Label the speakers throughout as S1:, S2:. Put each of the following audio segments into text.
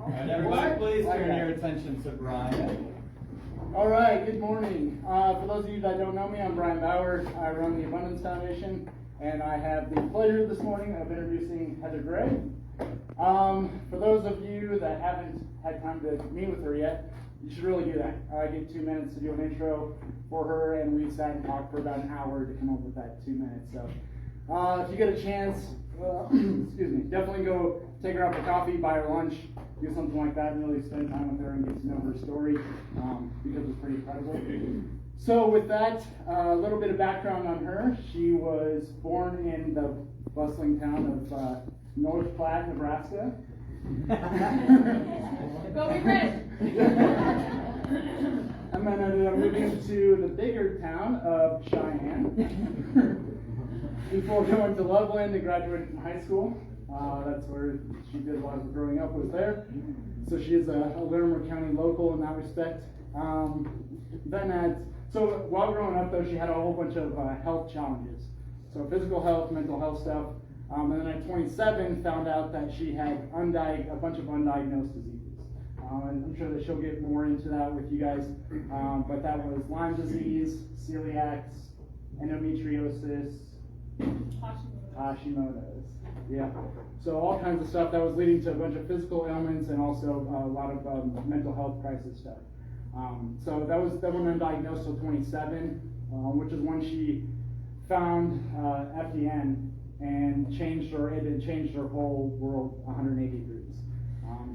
S1: Alright, everybody, please turn your attention to Brian.
S2: All right, good morning. For those of you that don't know me, I'm Brian Bauer. I run the Abundance Foundation, and I have the pleasure this morning of introducing Heather Gray. For those of you that haven't had time to meet with her yet, you should really do that. I get 2 minutes to do an intro for her, and we sat and talked for about an hour to come up with that 2 minutes. So if you get a chance, excuse me, definitely go take her out for coffee, buy her lunch, do something like that, and really spend time with her and get to know her story, because it's pretty incredible. So with that, a little bit of background on her. She was born in the bustling town of North Platte, Nebraska.
S3: Go be red.
S2: And then ended up moving to the bigger town of Cheyenne before going to Loveland and graduated from high school. That's where she did a lot of growing up, was there. So she is a Larimer County local in that respect. So while growing up though, she had a whole bunch of health challenges. So physical health, mental health stuff. And then at 27 found out that she had a bunch of undiagnosed diseases. And I'm sure that she'll get more into that with you guys. But that was Lyme disease, celiacs, endometriosis, Hashimoto's. Yeah. So all kinds of stuff that was leading to a bunch of physical ailments and also a lot of mental health crisis stuff. So that went undiagnosed till 27, which is when she found FDN and it had changed her whole world 180 degrees.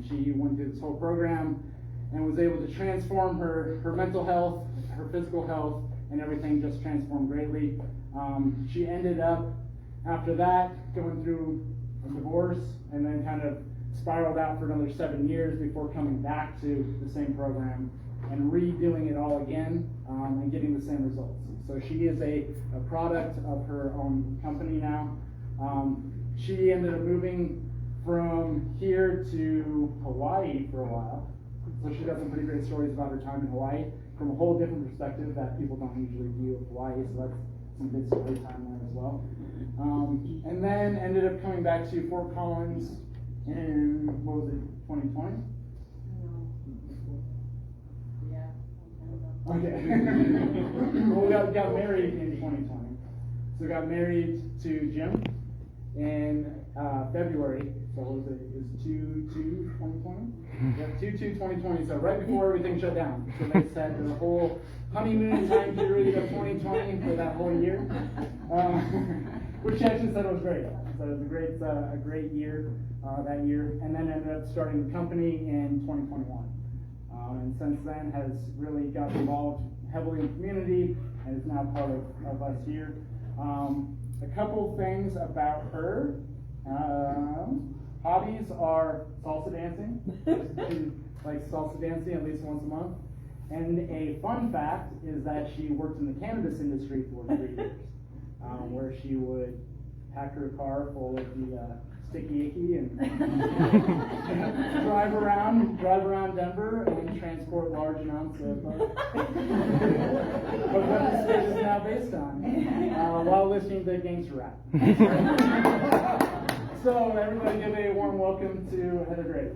S2: She went through this whole program and was able to transform her mental health, her physical health, and everything just transformed greatly. She ended up, after that, going through a divorce and then kind of spiraled out for another 7 years before coming back to the same program and redoing it all again and getting the same results. So she is a product of her own company now. She ended up moving from here to Hawaii for a while. So she's got some pretty great stories about her time in Hawaii from a whole different perspective that people don't usually view of Hawaii. So that's some good story time there as well. And then ended up coming back to Fort Collins in, 2020? Okay. Well, we got married in 2020. So we got married to Jim in February. So what was it? It was 2/2/2020? Yeah, 2/2/2020. So right before everything shut down. So they said the whole honeymoon time period of 2020 for that whole year. Which actually said it was great. So it was a great year that year. And then ended up starting the company in 2021. And since then has really got involved heavily in the community and is now part of us here. A couple things about her. Hobbies are salsa dancing. She likes salsa dancing at least once a month. And a fun fact is that she worked in the cannabis industry for 3 years, where she would pack her car full of the sticky icky and drive around Denver and transport large amounts of what this state is now based on, while listening to gangster rap. So everybody give a warm welcome to Heather Gray.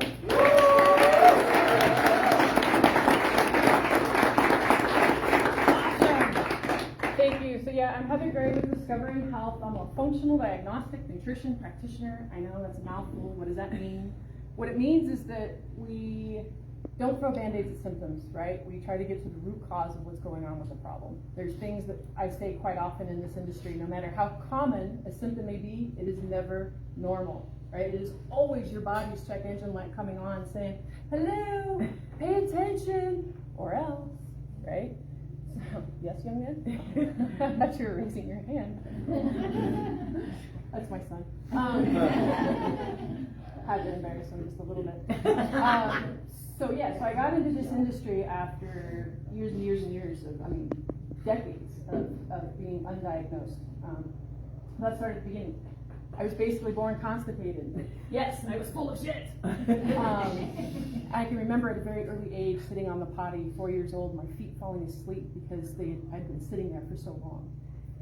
S3: Thank you. So yeah, I'm Heather Gray with Discovering Health. I'm a functional diagnostic nutrition practitioner. I know that's a mouthful. What does that mean? What it means is that we don't throw band-aids at symptoms, right? We try to get to the root cause of what's going on with the problem. There's things that I say quite often in this industry, no matter how common a symptom may be, it is never normal, right? It is always your body's check engine light coming on saying, hello, pay attention, or else, right? So, yes, young man? I thought you were raising your hand. That's my son. Had to embarrass him just a little bit. So I got into this industry after years and years and years of, decades of being undiagnosed. That started at the beginning. I was basically born constipated. Yes, I was full of shit. I can remember at a very early age sitting on the potty, 4 years old, my feet falling asleep because I'd been sitting there for so long.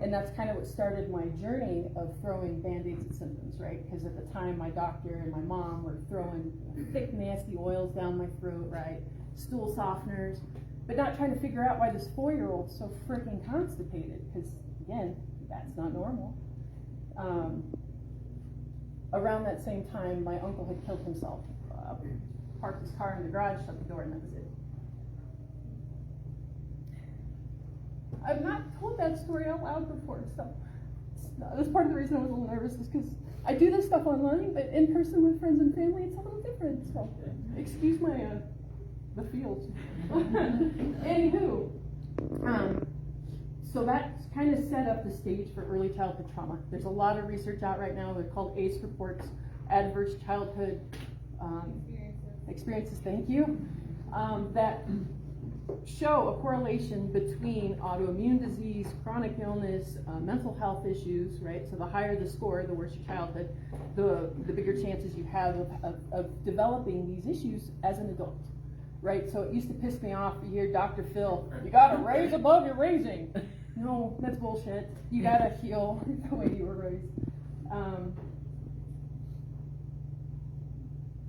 S3: And that's kind of what started my journey of throwing Band-Aids at symptoms, right? Because at the time, my doctor and my mom were throwing thick, nasty oils down my throat, right? Stool softeners, but not trying to figure out why this 4-year-old's so freaking constipated, because again, that's not normal. Around that same time, my uncle had killed himself. Parked his car in the garage, shut the door, and that was it. I've not told that story out loud before, so that's part of the reason I was a little nervous, is because I do this stuff online, but in person with friends and family, it's a little different. So, excuse my the feels. Anywho, so that kind of set up the stage for early childhood trauma. There's a lot of research out right now. They're called ACE reports, adverse childhood experiences. Thank you. That show a correlation between autoimmune disease, chronic illness, mental health issues, right? So the higher the score, the worse your childhood, the bigger chances you have of developing these issues as an adult, right? So it used to piss me off to hear Dr. Phil, you gotta raise above your raising. No, that's bullshit. You gotta heal the way you were raised.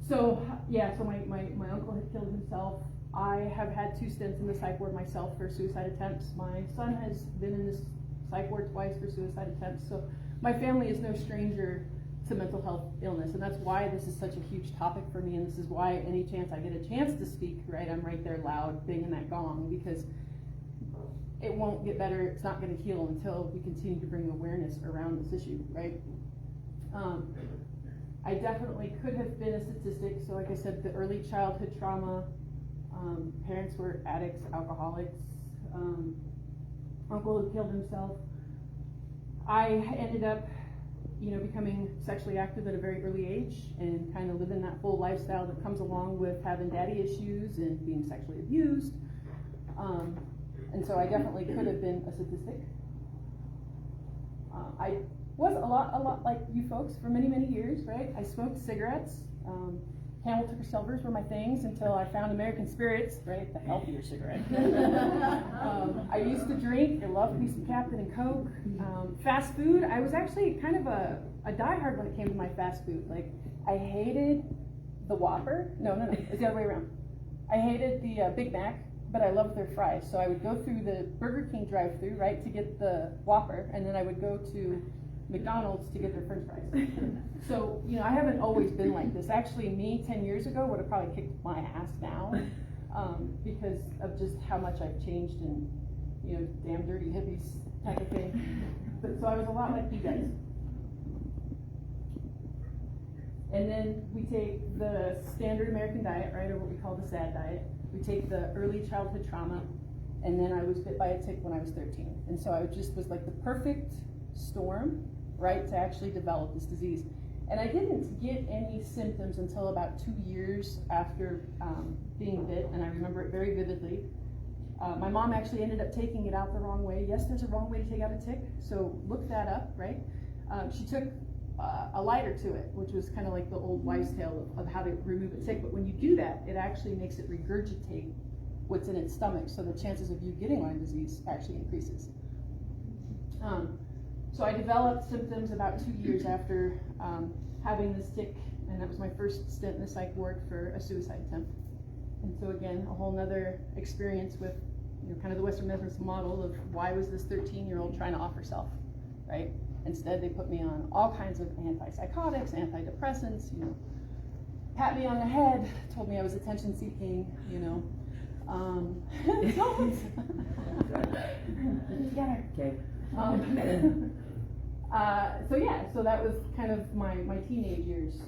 S3: So my uncle had killed himself. I have had 2 stints in the psych ward myself for suicide attempts. My son has been in this psych ward twice for suicide attempts. So my family is no stranger to mental health illness, and that's why this is such a huge topic for me, and this is why any chance I get a chance to speak, right, I'm right there loud, banging that gong, because it won't get better, it's not going to heal until we continue to bring awareness around this issue, right? I definitely could have been a statistic. So like I said, the early childhood trauma, parents were addicts, alcoholics, uncle who killed himself. I ended up, becoming sexually active at a very early age and kind of living that full lifestyle that comes along with having daddy issues and being sexually abused. And so I definitely could have been a statistic. I was a lot like you folks for many, many years, right? I smoked cigarettes. Camel Tucker Silvers were my things until I found American Spirits, right? The healthier cigarette. I used to drink. I loved me some Captain and Coke. Fast food, I was actually kind of a diehard when it came to my fast food. Like, I hated the Whopper. No, it's the other way around. I hated the Big Mac, but I loved their fries. So I would go through the Burger King drive-thru, right, to get the Whopper, and then I would go to McDonald's to get their french fries. So, I haven't always been like this. Actually, me 10 years ago would have probably kicked my ass now because of just how much I've changed and, damn dirty hippies type of thing. But so I was a lot like you guys. And then we take the standard American diet, right, or what we call the SAD diet. We take the early childhood trauma, and then I was bit by a tick when I was 13. And so I just was like the perfect storm, right, to actually develop this disease. And I didn't get any symptoms until about 2 years after being bit, and I remember it very vividly. My mom actually ended up taking it out the wrong way. Yes, there's a wrong way to take out a tick, so look that up, right? She took a lighter to it, which was kind of like the old wives' tale of how to remove a tick, but when you do that, it actually makes it regurgitate what's in its stomach, so the chances of you getting Lyme disease actually increases. So I developed symptoms about 2 years after having this tick, and that was my first stint in the psych ward for a suicide attempt. And so again, a whole nother experience with kind of the Western medicine model of why was this 13-year-old trying to off herself, right? Instead, they put me on all kinds of antipsychotics, antidepressants, pat me on the head, told me I was attention-seeking, don't. Together. Okay. So that was kind of my teenage years.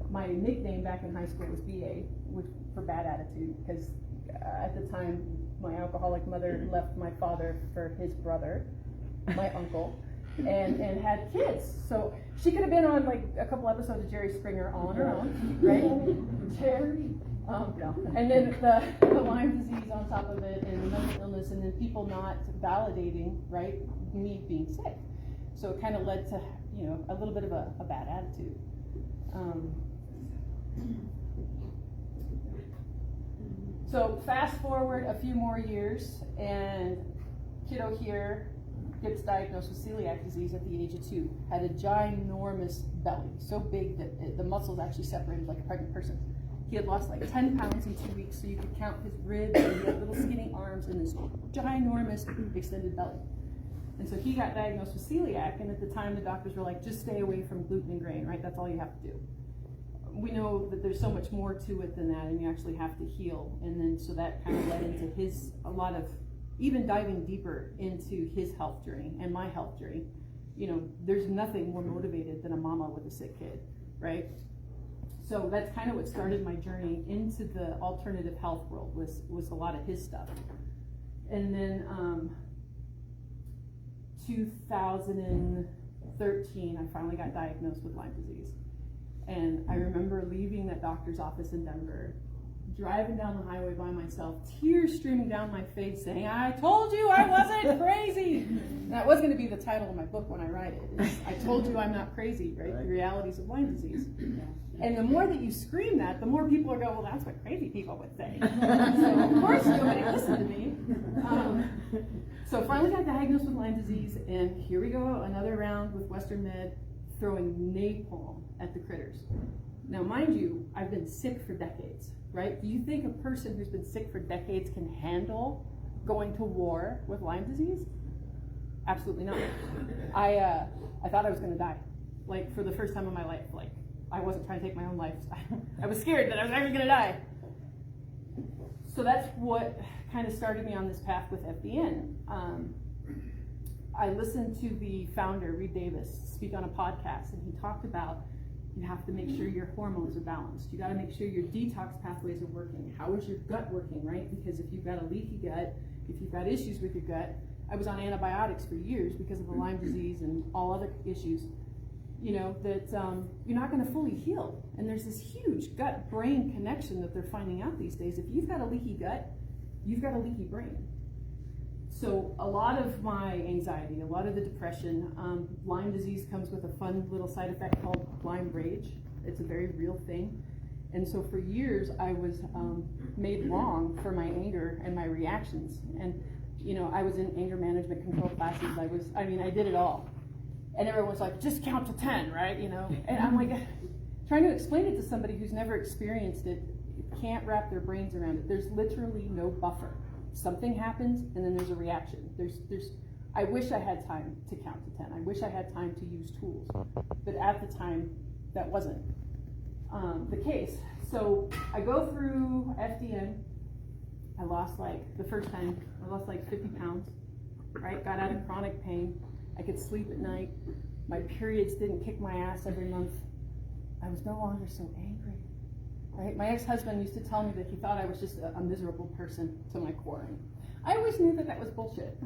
S3: My nickname back in high school was BA, which for bad attitude, because at the time my alcoholic mother left my father for his brother, my uncle, and had kids. So she could have been on like a couple episodes of Jerry Springer all on her own, right? Jerry. No. And then the Lyme disease on top of it, and mental illness, and then people not validating, right, me being sick. So it kind of led to, a little bit of a bad attitude. So fast forward a few more years, and kiddo here gets diagnosed with celiac disease at the age of 2, had a ginormous belly, so big that the muscles actually separated like a pregnant person. He had lost like 10 pounds in 2 weeks, so you could count his ribs, and he had little skinny arms and this ginormous extended belly. And so he got diagnosed with celiac, and at the time the doctors were like, just stay away from gluten and grain, right? That's all you have to do. We know that there's so much more to it than that, and you actually have to heal. And then so that kind of led into a lot of even diving deeper into his health journey and my health journey. You know, there's nothing more motivated than a mama with a sick kid, right? So that's kind of what started my journey into the alternative health world, was a lot of his stuff. And then 2013, I finally got diagnosed with Lyme disease. And I remember leaving that doctor's office in Denver, driving down the highway by myself, tears streaming down my face saying, I told you I wasn't crazy. And that was going to be the title of my book when I write it. I told you I'm not crazy, right? The realities of Lyme disease. And the more that you scream that, the more people are going, well, that's what crazy people would say. So of course nobody listened to me. So finally got diagnosed with Lyme disease, and here we go, another round with Western Med, throwing napalm at the critters. Now mind you, I've been sick for decades, right? Do you think a person who's been sick for decades can handle going to war with Lyme disease? Absolutely not. I thought I was gonna die, like for the first time in my life. Like, I wasn't trying to take my own life. I was scared that I was actually gonna die. So that's what kind of started me on this path with FDN. I listened to the founder, Reed Davis, speak on a podcast, and he talked about you have to make sure your hormones are balanced. You got to make sure your detox pathways are working. How is your gut working, right? Because if you've got a leaky gut, if you've got issues with your gut, I was on antibiotics for years because of the Lyme disease and all other issues, you know, that you're not going to fully heal. And there's this huge gut-brain connection that they're finding out these days. If you've got a leaky gut, you've got a leaky brain. So a lot of my anxiety, a lot of the depression, Lyme disease comes with a fun little side effect called Lyme rage. It's a very real thing. And so for years I was made wrong for my anger and my reactions. And you know, I was in anger management control classes. I did it all. And everyone's like, just count to 10, right? You know, and I'm like, trying to explain it to somebody who's never experienced it, can't wrap their brains around it. There's literally no buffer. Something happens, and then there's a reaction. I wish I had time to count to 10. I wish I had time to use tools, but at the time, that wasn't the case. So I go through FDN. I lost the first time, I lost 50 pounds, right? Got out of chronic pain. I could sleep at night. My periods didn't kick my ass every month. I was no longer so angry. Right? My ex-husband used to tell me that he thought I was just a miserable person to my core. I always knew that was bullshit.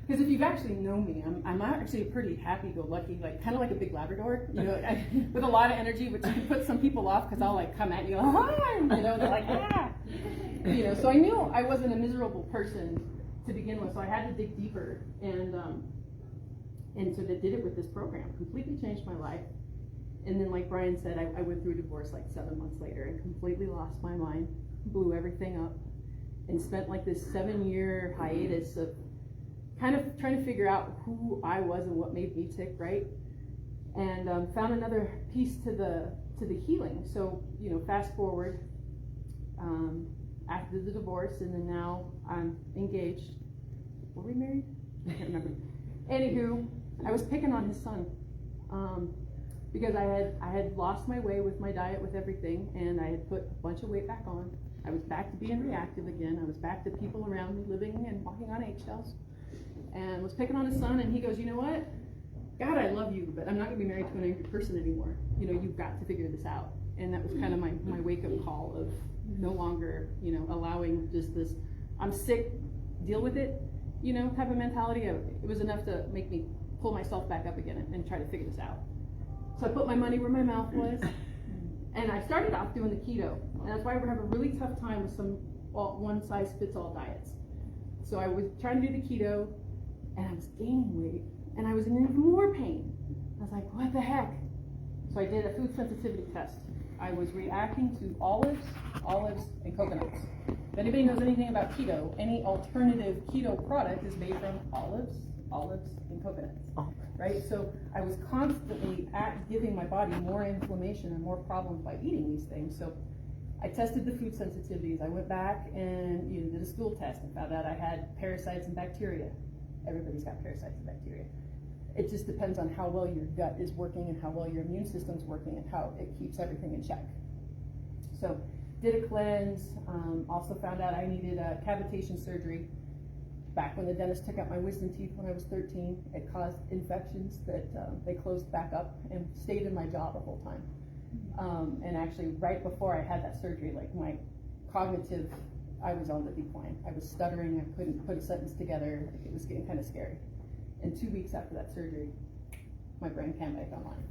S3: Because if you've actually known me, I'm actually a pretty happy-go-lucky, kind of like a big Labrador, you know, with a lot of energy, which can put some people off because I'll come at you, hi, you know, they're like, ah. You know, so I knew I wasn't a miserable person to begin with, so I had to dig deeper. And so they did it with this program, completely changed my life. And then, like Brian said, I went through a divorce 7 months later and completely lost my mind, blew everything up, and spent this 7-year hiatus of kind of trying to figure out who I was and what made me tick, right? And found another piece to the healing. So, you know, fast forward after the divorce, and then now I'm engaged. Were we married? I can't remember. Anywho, I was picking on his son. Because I had lost my way with my diet, with everything, and I had put a bunch of weight back on. I was back to being reactive again. I was back to people around me living and walking on eggshells, and was picking on his son. And he goes, you know what? God, I love you, but I'm not going to be married to an angry person anymore. You know, you've got to figure this out. And that was kind of my wake-up call of no longer, you know, allowing just this, I'm sick, deal with it, you know, type of mentality. It was enough to make me pull myself back up again and try to figure this out. So I put my money where my mouth was, and I started off doing the keto, and that's why we have a really tough time with some one-size-fits-all diets. So I was trying to do the keto, and I was gaining weight, and I was in even more pain. I was like, what the heck? So I did a food sensitivity test. I was reacting to olives, and coconuts. If anybody knows anything about keto, any alternative keto product is made from olives olives and coconuts,
S4: Oh.
S3: right? So I was constantly giving my body more inflammation and more problems by eating these things. So I tested the food sensitivities. I went back and did a stool test and found out I had parasites and bacteria. Everybody's got parasites and bacteria. It just depends on how well your gut is working and how well your immune system's working and how it keeps everything in check. So did a cleanse, also found out I needed a cavitation surgery. Back when the dentist took out my wisdom teeth when I was 13, it caused infections that they closed back up and stayed in my jaw the whole time. And actually right before I had that surgery, like my cognitive, I was on the decline. I was stuttering, I couldn't put a sentence together, like it was getting kind of scary. And 2 weeks after that surgery, my brain came back online.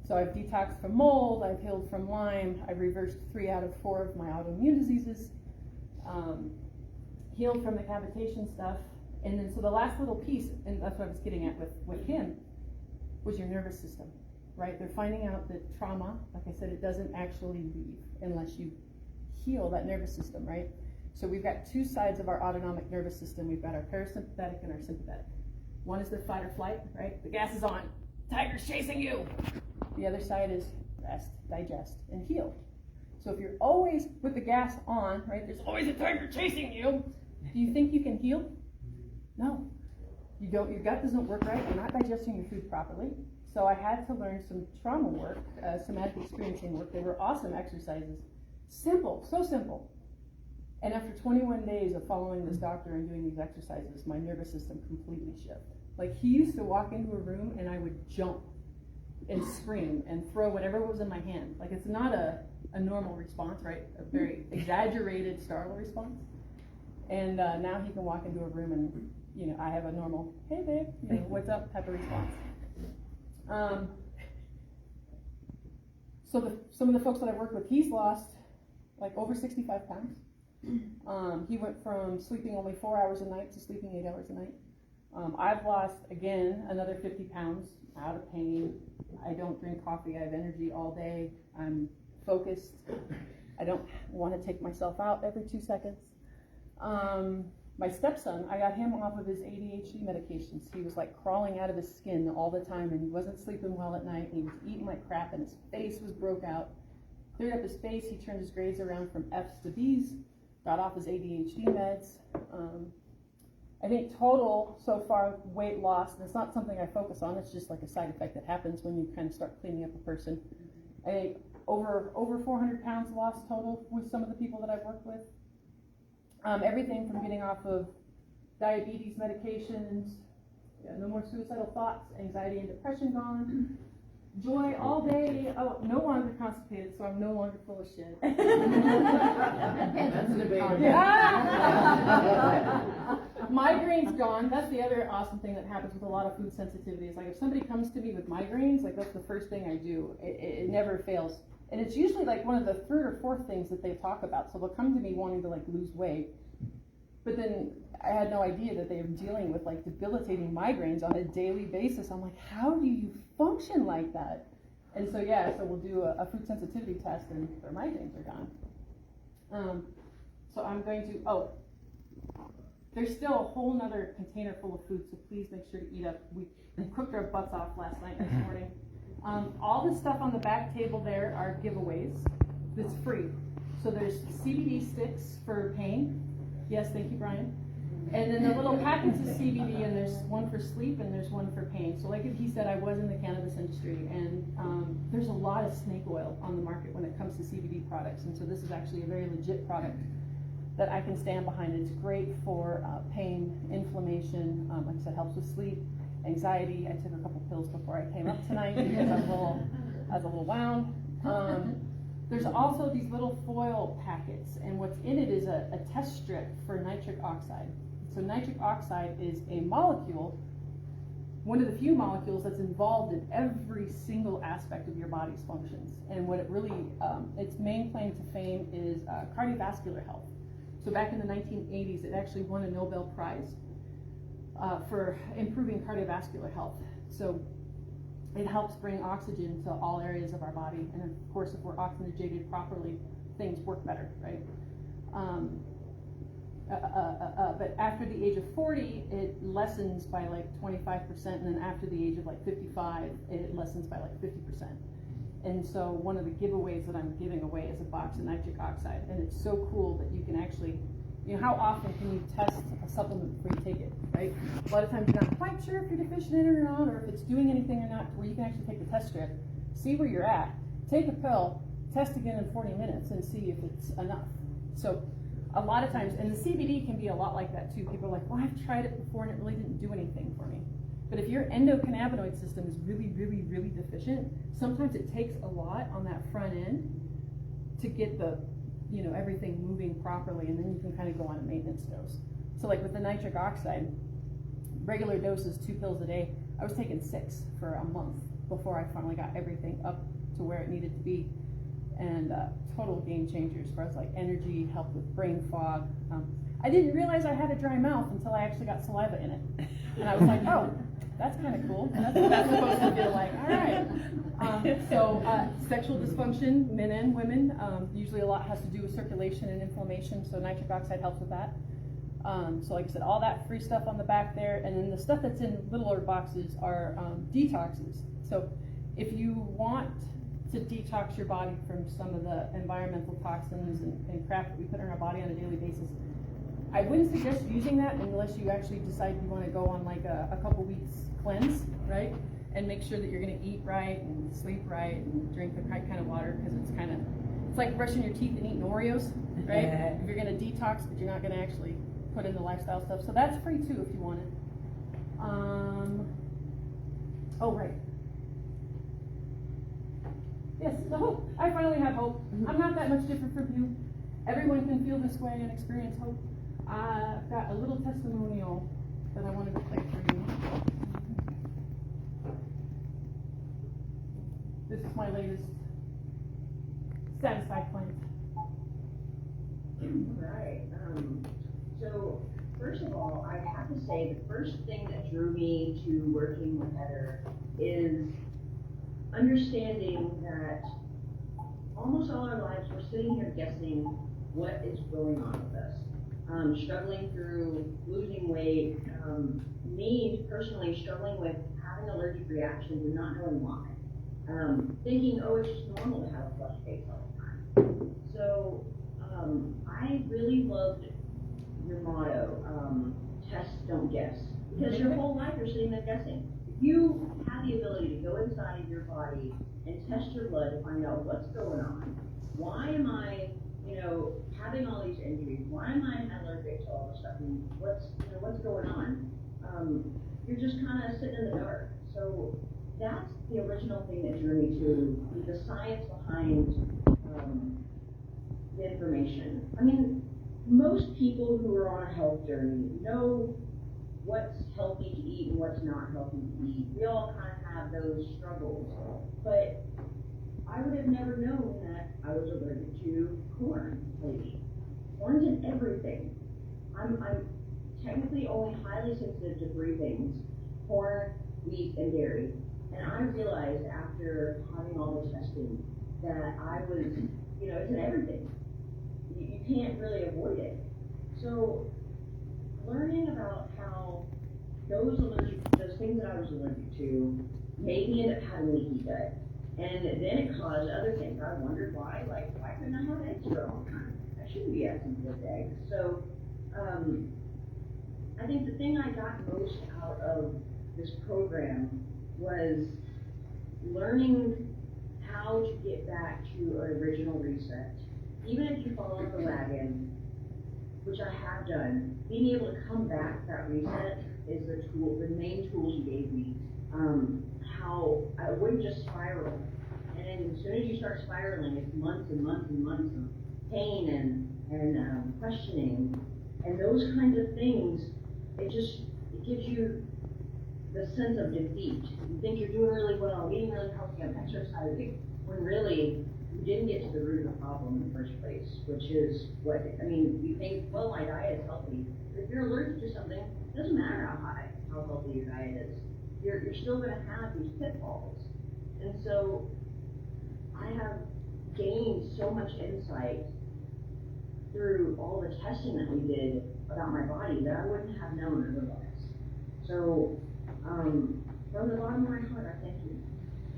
S3: So I've detoxed from mold, I've healed from Lyme, I've reversed 3 out of 4 of my autoimmune diseases, healed from the cavitation stuff, and then so the last little piece, and that's what I was getting at with him, was your nervous system, right? They're finding out that trauma, like I said, it doesn't actually leave unless you heal that nervous system, right? So we've got 2 sides of our autonomic nervous system. We've got our parasympathetic and our sympathetic. One is the fight or flight, right? The gas is on, tiger's chasing you. The other side is rest, digest, and heal. So if you're always with the gas on, right, there's always a tiger chasing you. Do you think you can heal? No. You don't. Your gut doesn't work right. You're not digesting your food properly. So I had to learn some trauma work, somatic experiencing work. They were awesome exercises. Simple, so simple. And after 21 days of following this doctor and doing these exercises, my nervous system completely shifted. Like he used to walk into a room and I would jump and scream and throw whatever was in my hand. Like it's not a normal response, right? A very exaggerated startle response. And now he can walk into a room and, I have a normal, hey babe, what's up type of response. So some of the folks that I've worked with, he's lost like over 65 pounds. He went from sleeping only 4 hours a night to sleeping 8 hours a night. I've lost, again, another 50 pounds out of pain. I don't drink coffee. I have energy all day. I'm focused. I don't want to take myself out every 2 seconds. My stepson, I got him off of his ADHD medications. He was like crawling out of his skin all the time, and he wasn't sleeping well at night, and he was eating like crap, and his face was broke out. Cleared up his face, he turned his grades around from F's to B's, got off his ADHD meds. I think total, so far, weight loss, and it's not something I focus on, it's just like a side effect that happens when you kind of start cleaning up a person. I think over 400 pounds lost total with some of the people that I've worked with. Everything from getting off of diabetes medications, no more suicidal thoughts, anxiety and depression gone, joy all day, no longer constipated, so I'm no longer full of shit.
S1: That's a debate.
S3: Migraines gone. That's the other awesome thing that happens with a lot of food sensitivities. Like if somebody comes to me with migraines, like that's the first thing I do. It never fails. And it's usually like one of the 3rd or 4th things that they talk about. So they'll come to me wanting to like lose weight. But then I had no idea that they were dealing with like debilitating migraines on a daily basis. I'm like, how do you function like that? And so so we'll do a food sensitivity test and their migraines are gone. So I'm going to, there's still a whole nother container full of food, so please make sure to eat up. We cooked our butts off last night and this morning. All the stuff on the back table there are giveaways. That's free. So there's CBD sticks for pain. Yes, thank you, Brian. And then the little packets of CBD, and there's one for sleep and there's one for pain. So like he said, I was in the cannabis industry, and there's a lot of snake oil on the market when it comes to CBD products. And so this is actually a very legit product that I can stand behind. It's great for pain, inflammation, like I said, helps with sleep, anxiety. I took a couple pills before I came up tonight because I was a little wound. There's also these little foil packets, and what's in it is a test strip for nitric oxide. So nitric oxide is a molecule, one of the few molecules that's involved in every single aspect of your body's functions. And what it really, its main claim to fame is cardiovascular health. So back in the 1980s, it actually won a Nobel Prize for improving cardiovascular health. So it helps bring oxygen to all areas of our body. And of course, if we're oxygenated properly, things work better, right? But after the age of 40, it lessens by like 25%, and then after the age of like 55, it lessens by like 50%. And so one of the giveaways that I'm giving away is a box of nitric oxide, and it's so cool that you can actually, you know, how often can you test a supplement before you take it, right? A lot of times you're not quite sure if you're deficient in it or not, or if it's doing anything or not, where you can actually take the test strip, see where you're at, take a pill, test again in 40 minutes, and see if it's enough. So a lot of times, and the CBD can be a lot like that too. People are like, well, I've tried it before and it really didn't do anything for me. But if your endocannabinoid system is really, really, really deficient, sometimes it takes a lot on that front end to get the, you know, everything moving properly, and then you can kind of go on a maintenance dose. So like with the nitric oxide, regular doses, 2 pills a day, I was taking 6 for a month before I finally got everything up to where it needed to be. And total game changer as far as like energy, help with brain fog. I didn't realize I had a dry mouth until I actually got saliva in it. And I was like, oh, that's kind of cool. That's what that's supposed to feel like. All right. So sexual dysfunction, men and women, usually a lot has to do with circulation and inflammation, so nitric oxide helps with that. So like I said, all that free stuff on the back there, and then the stuff that's in littler boxes are detoxes. So if you want to detox your body from some of the environmental toxins and crap that we put in our body on a daily basis, I wouldn't suggest using that unless you actually decide you want to go on like a couple weeks cleanse, right? And make sure that you're going to eat right and sleep right and drink the right kind of water, because it's like brushing your teeth and eating Oreos, right? If you're going to detox, but you're not going to actually put in the lifestyle stuff. So that's free too if you want it. Oh, right. Yes, the hope. I finally have hope. I'm not that much different from you. Everyone can feel this way and experience hope. I've got a little testimonial that I wanted to play for you. This is my latest satisfied client.
S4: Right. So first of all, I have to say the first thing that drew me to working with Heather is understanding that almost all our lives we're sitting here guessing what is going on with us. Struggling through losing weight, me personally struggling with having allergic reactions and not knowing why. Thinking, oh, it's just normal to have a flushed face all the time. So I really loved your motto, test, don't guess. Because your whole life you're sitting there guessing. If you have the ability to go inside of your body and test your blood to find out what's going on, why am I, having all these injuries? Why am I allergic to all this stuff? And what's going on? You're just kind of sitting in the dark. So that's the original thing that drew me to the science behind the information. I mean, most people who are on a health journey know what's healthy to eat and what's not healthy to eat. We all kind of have those struggles. But I would have never known that I was allergic to corn, maybe. Corn's in everything. I'm technically only highly sensitive to 3 things: corn, wheat, and dairy. And I realized after having all the testing that I was, it's in everything. You can't really avoid it. So learning about how those things that I was allergic to made me end up having leaky gut. And then it caused other things. I wondered why couldn't I have eggs for a long time? I shouldn't be having good eggs. So I think the thing I got most out of this program was learning how to get back to an original reset. Even if you fall off the wagon, which I have done, being able to come back to that reset is the main tool you gave me. How I wouldn't just spiral. And as soon as you start spiraling, it's months and months and months of pain and questioning. And those kinds of things, it gives you the sense of defeat. You think you're doing really well, eating really healthy, I'm exercising, when really you didn't get to the root of the problem in the first place, which is you think, well, my diet is healthy. But if you're allergic to something, it doesn't matter how healthy your diet is. You're still going to have these pitfalls. And so I have gained so much insight through all the testing that we did about my body that I wouldn't have known otherwise. So, from the bottom of my heart, I thank you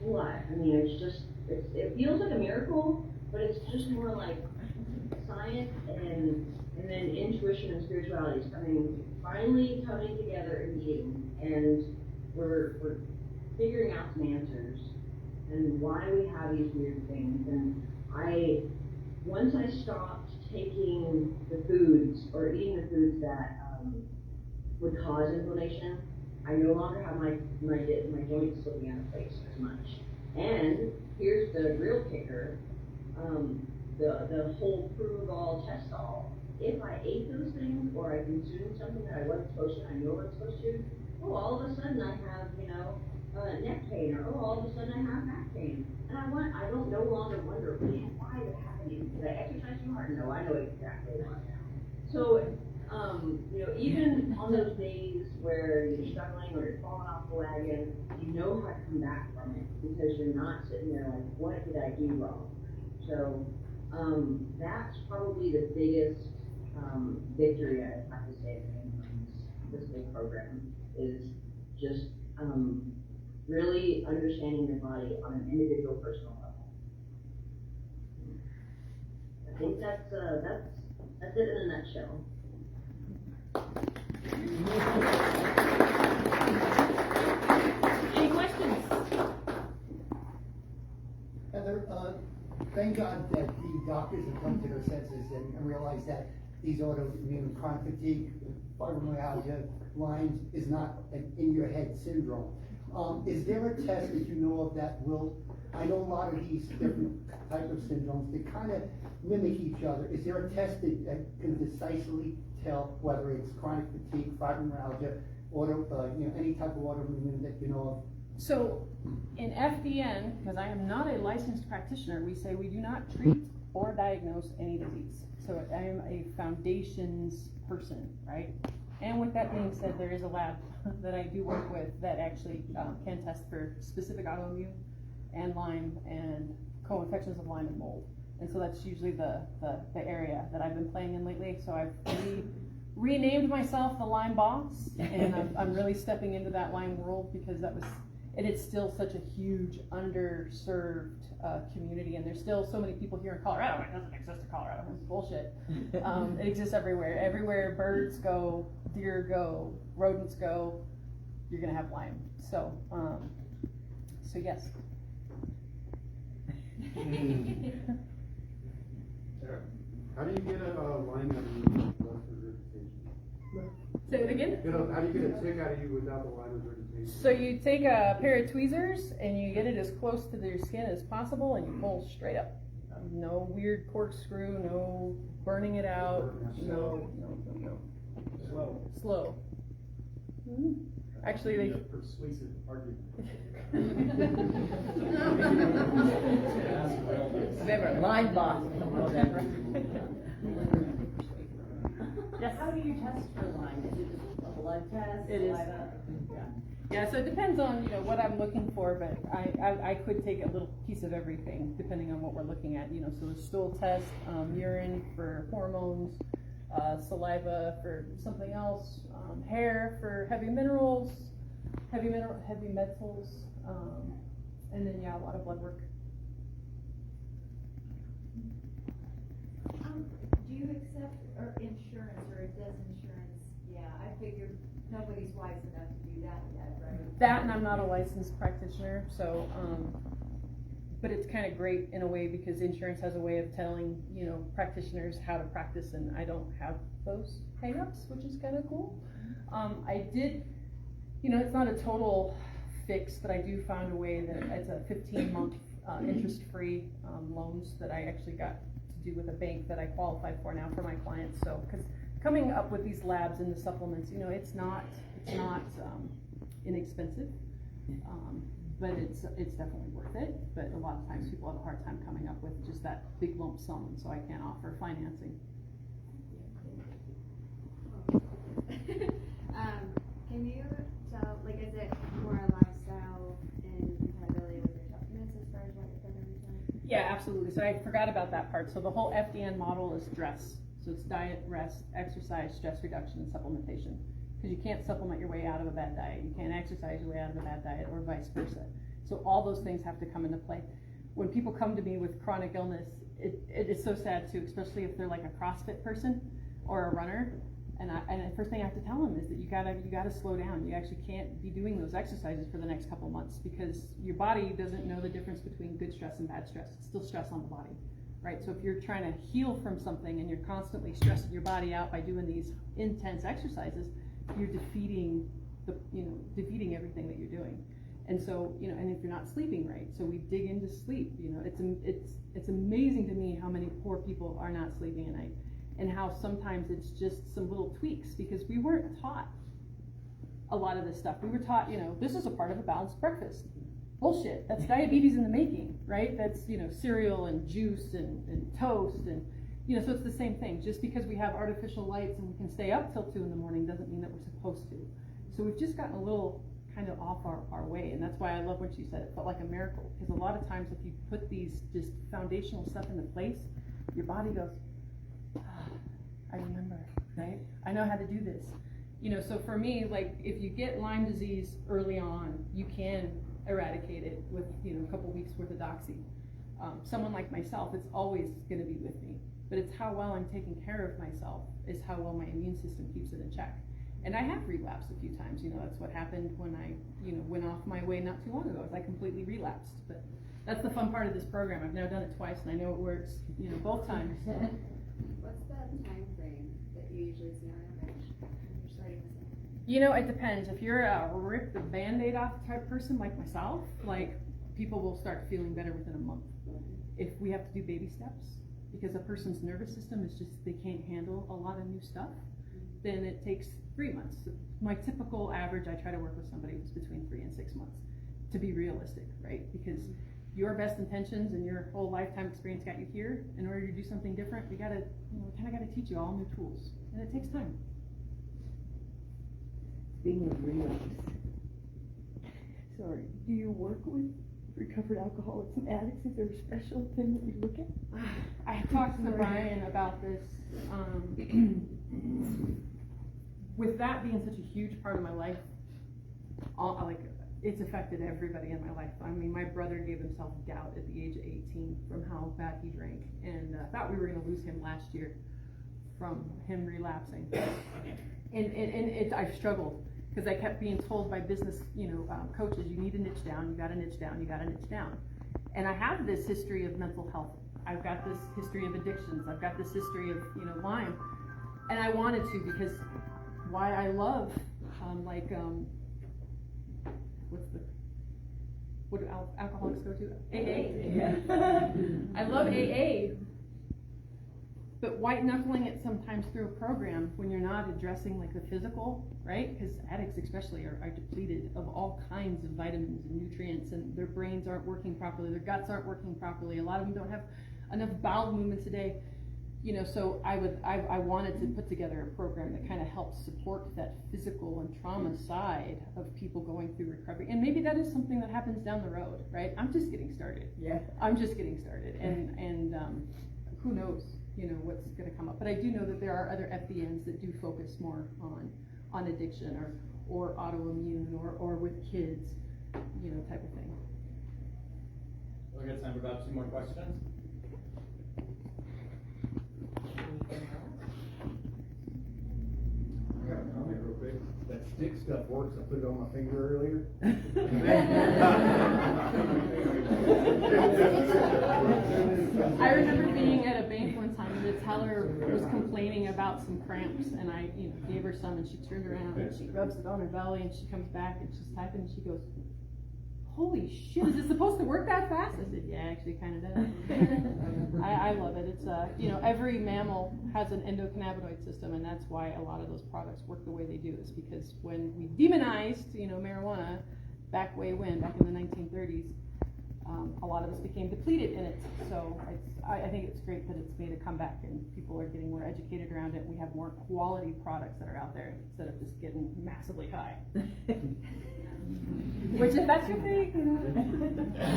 S4: a lot. I mean, it feels like a miracle, but it's just more like science and then intuition and spirituality. I mean, finally coming together and meeting, and we're figuring out some answers and why we have these weird things. And once I stopped taking the foods or eating the foods that would cause inflammation, I no longer have my joints slipping out of place as much. And here's the real kicker, the whole prove-all, test-all. If I ate those things or I consumed something that I wasn't supposed to, I know I wasn't supposed to, all of a sudden I have, neck pain, or all of a sudden I have back pain. And I don't no longer wonder, why is it happening? Did I exercise too hard? No, I know exactly why. So, even on those days where you're struggling or you're falling off the wagon, you know how to come back from it because you're not sitting there like, what did I do wrong? So, that's probably the biggest victory I have to say from this whole program is just really understanding your body on an individual, personal level. I think that's it in a nutshell.
S3: Any questions?
S5: Heather, thank God that the doctors have come to their senses and realized that these autoimmune chronic fatigue, fibromyalgia, Lyme is not an in-your-head syndrome. Is there a test that you know of that will, I know a lot of these different types of syndromes, they kind of mimic each other. Is there a test that can decisively tell whether it's chronic fatigue, fibromyalgia, any type of autoimmune that you know of?
S3: So in FDN, because I am not a licensed practitioner, we say we do not treat or diagnose any disease. So I am a foundations person, right? And with that being said, there is a lab that I do work with that actually can test for specific autoimmune and Lyme and co-infections of Lyme and mold. And so that's usually the area that I've been playing in lately. So I've renamed myself the Lyme Boss, and I'm really stepping into that Lyme world because it's still such a huge underserved community, and there's still so many people here in Colorado. It doesn't exist in Colorado. It's bullshit. It exists everywhere. Everywhere birds go, deer go, rodents go, you're gonna have Lyme. So yes.
S6: How do you get a Lyme out of you without the regurgitation?
S3: Say it again.
S6: How do you get a tick out of you without the Lyme regurgitation?
S3: So you take a pair of tweezers and you get it as close to your skin as possible, and you pull straight up. No weird corkscrew, no burning it out, no. Slow. Mm-hmm. Actually, they.
S6: Persuasive argument.
S7: Remember, Lyme Boss.
S3: Yes.
S7: How do you test for Lyme? Is it just a blood test?
S3: It is. Yeah, so it depends on what I'm looking for, but I could take a little piece of everything depending on what we're looking at. So a stool test, urine for hormones, saliva for something else, hair for heavy minerals, heavy metals, and then a lot of blood work.
S8: Do you accept insurance, or does insurance? Yeah, I figured nobody's wise enough to do that yet, right?
S3: That, and I'm not a licensed practitioner, so but it's kind of great in a way because insurance has a way of telling practitioners how to practice, and I don't have those hang-ups, which is kind of cool. I did, it's not a total fix, but I do find a way that it's a 15-month interest-free loans that I actually got to do with a bank that I qualify for now for my clients. So, because coming up with these labs and the supplements, it's not inexpensive, but it's definitely worth it. But a lot of times people have a hard time coming up with just that big lump sum, and so I can't offer financing.
S8: Can you tell, is it more a lifestyle and compatibility with your supplements as far as what you've done every time?
S3: Yeah, absolutely. So I forgot about that part. So the whole FDN model is dress. So it's diet, rest, exercise, stress reduction, and supplementation. Because you can't supplement your way out of a bad diet. You can't exercise your way out of a bad diet, or vice versa. So all those things have to come into play. When people come to me with chronic illness, it is so sad too, especially if they're like a CrossFit person or a runner. And the first thing I have to tell them is that you gotta slow down. You actually can't be doing those exercises for the next couple months, because your body doesn't know the difference between good stress and bad stress. It's still stress on the body, right? So if you're trying to heal from something and you're constantly stressing your body out by doing these intense exercises, you're defeating everything that you're doing. And so, and if you're not sleeping right, so we dig into sleep. It's amazing to me how many poor people are not sleeping at night, and how sometimes it's just some little tweaks, because we weren't taught a lot of this stuff. We were taught, this is a part of a balanced breakfast. Bullshit. That's diabetes in the making, right? That's, cereal and juice and toast and, so it's the same thing. Just because we have artificial lights and we can stay up till 2 a.m. doesn't mean that we're supposed to. So we've just gotten a little kind of off our way, and that's why I love what she said. It felt like a miracle, because a lot of times if you put these just foundational stuff into place, your body goes, I remember, right? I know how to do this. So for me, like, if you get Lyme disease early on, you can eradicate it with, a couple weeks worth of doxy. Someone like myself, it's always gonna be with me, but it's how well I'm taking care of myself is how well my immune system keeps it in check. And I have relapsed a few times, that's what happened when I, went off my way not too long ago, is I completely relapsed. But that's the fun part of this program. I've now done it twice and I know it works, both times.
S8: What's the time frame that you usually see on average when you're starting this?
S3: It depends. If you're a rip the Band-Aid off type person like myself, like, people will start feeling better within a month. If we have to do baby steps, because a person's nervous system is just, they can't handle a lot of new stuff, then it takes 3 months. My typical average, I try to work with somebody who's between 3 and 6 months, to be realistic, right? Because your best intentions and your whole lifetime experience got you here. In order to do something different, we gotta, kind of gotta teach you all new tools, and it takes time.
S9: Speaking of relapse, sorry, do you work with recovered alcoholics and addicts? Is there a special thing that you look at?
S3: I talked to Brian about this. With that being such a huge part of my life, it's affected everybody in my life. I mean, my brother gave himself gout at the age of 18 from how bad he drank, and thought we were going to lose him last year from him relapsing. And I struggled, because I kept being told by business, coaches, you need to niche down, you got to niche down, you got to niche down. And I have this history of mental health. I've got this history of addictions. I've got this history of, Lyme. And I wanted to, because why I love, what do alcoholics go to? AA.
S9: Yeah.
S3: I love AA. But white knuckling it sometimes through a program when you're not addressing like the physical, right? Because addicts especially are depleted of all kinds of vitamins and nutrients, and their brains aren't working properly, their guts aren't working properly. A lot of them don't have enough bowel movements a day. So I wanted to put together a program that kind of helps support that physical and trauma side of people going through recovery. And maybe that is something that happens down the road, right? I'm just getting started.
S9: Yeah.
S3: I'm just getting started, and who knows, what's going to come up. But I do know that there are other FDNs that do focus more on addiction or autoimmune or with kids, type of thing.
S1: We've got time for about 2 more questions.
S6: I got a comment real quick. That stick stuff works. I put it on my finger earlier.
S3: I remember being at a bank one time, and the teller was complaining about some cramps, and I gave her some, and she turned around and she rubs it on her belly, and she comes back and she's typing, and she goes, holy shit, is it supposed to work that fast? I said, yeah, actually it kind of does. I love it. It's, every mammal has an endocannabinoid system, and that's why a lot of those products work the way they do, is because when we demonized, marijuana, back in the 1930s, a lot of us became depleted in it. So I think it's great that it's made a comeback, and people are getting more educated around it. We have more quality products that are out there instead of just getting massively high. Which, if that's your thing,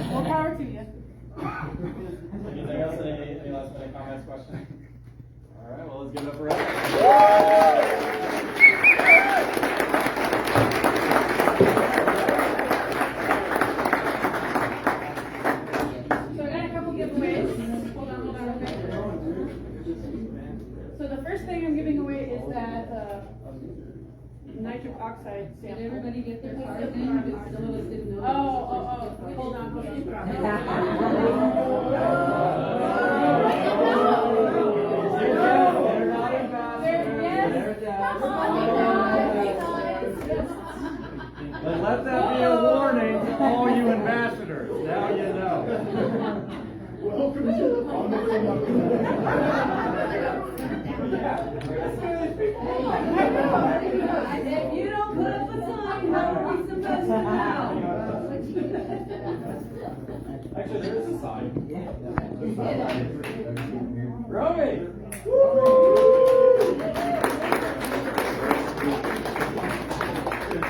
S3: more power to you.
S1: Anything else? Any last minute comments, questions? All right, well, let's give it up for Ed.
S3: So I got a couple giveaways. Hold on, okay? So the first thing I'm giving away is that nitric oxide sample.
S8: Did everybody get their card in? Because some of us didn't know.
S3: Oh, hold on.
S1: But let that be a warning to all you ambassadors. Now you know.
S6: Welcome to the
S8: If you don't put up a sign, how are we supposed to know?
S1: Actually, there is a sign. Romy!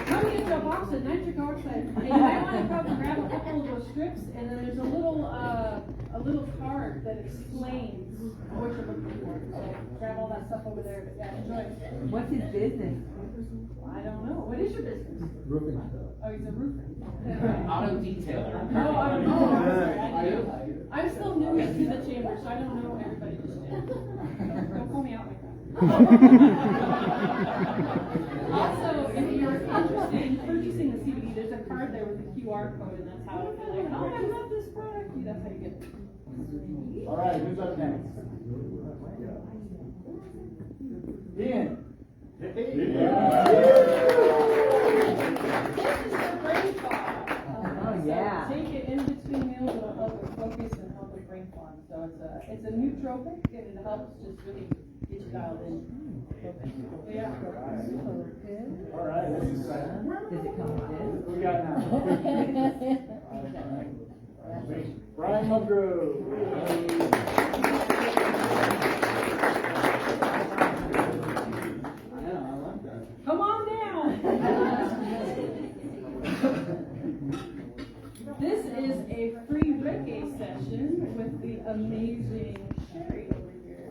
S3: Come into a box of nitric oxide. And you might want to probably grab a couple of those strips, and then there's a little card that explains what you're looking for. So grab all that stuff over there. But yeah, enjoy.
S7: What's his business?
S3: I don't know. What is your business?
S6: Roofing.
S3: Oh, he's a roofer.
S1: Auto detailer.
S3: I'm still new to the chamber, so I don't know everybody just yet. Don't call me out like that. Also, if you're interested in purchasing the CBD, there's a card there with a QR code, and that's how if you're like, oh, I love this product, that's how you get it.
S2: All right, who's up next? Ian.
S3: This is the brain fog.
S7: Oh, yeah.
S3: So take it in between meals, it'll help with focus and help with brain fog. So it's a nootropic, and it helps just really get you dialed in. Yeah.
S2: All right, this is
S7: Does it come with this?
S2: who we got now? Brian Musgrove.
S3: Come on down. This is a free reggae session with the amazing Sherry over here.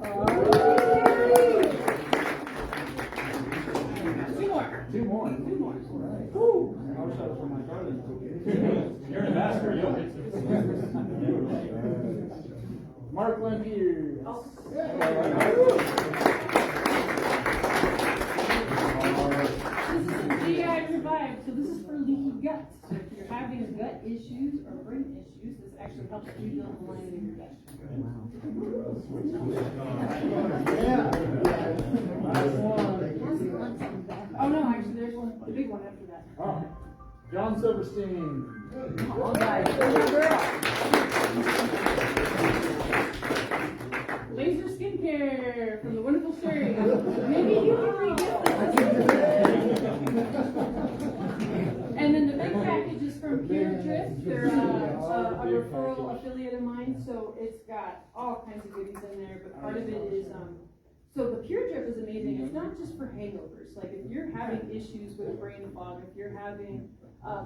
S2: Two more.
S1: Woo! I wish I was from my garden. You're an ambassador, you'll get
S2: Mark Lempier.
S3: This is a GI Revive, so this is for leaky gut. So if you're having gut issues or brain issues, this actually helps rebuild the lining in your gut. Oh no, actually there's one, the big one after that.
S2: Oh, John Silverstein.
S7: All right.
S3: Laser skincare from the wonderful Sherry. Maybe you can re-gift this. And then the big package is from Pure Drift. They're a referral affiliate of mine, so it's got all kinds of goodies in there. But part of it is so the Pure Drip is amazing. It's not just for hangovers. Like if you're having issues with brain fog, if you're having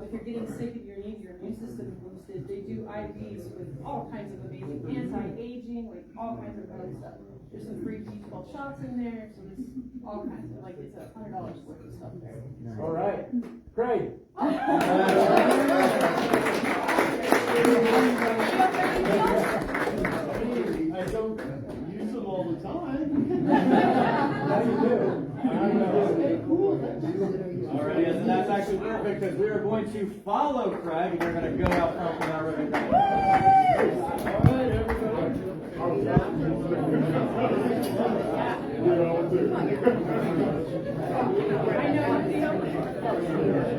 S3: if you're getting sick and you need your immune system boosted, they do IVs with all kinds of amazing anti-aging, like all kinds of fun stuff. There's some free B12 shots in there, so there's all kinds of, like, it's $100 worth of stuff there.
S2: All right, Craig.
S6: I don't use them all the time.
S2: How you do?
S1: Alrighty, and that's actually perfect because we are going to follow Craig and we're going to go out front with our ribbon cutting.
S6: Alright, everybody.
S3: I know.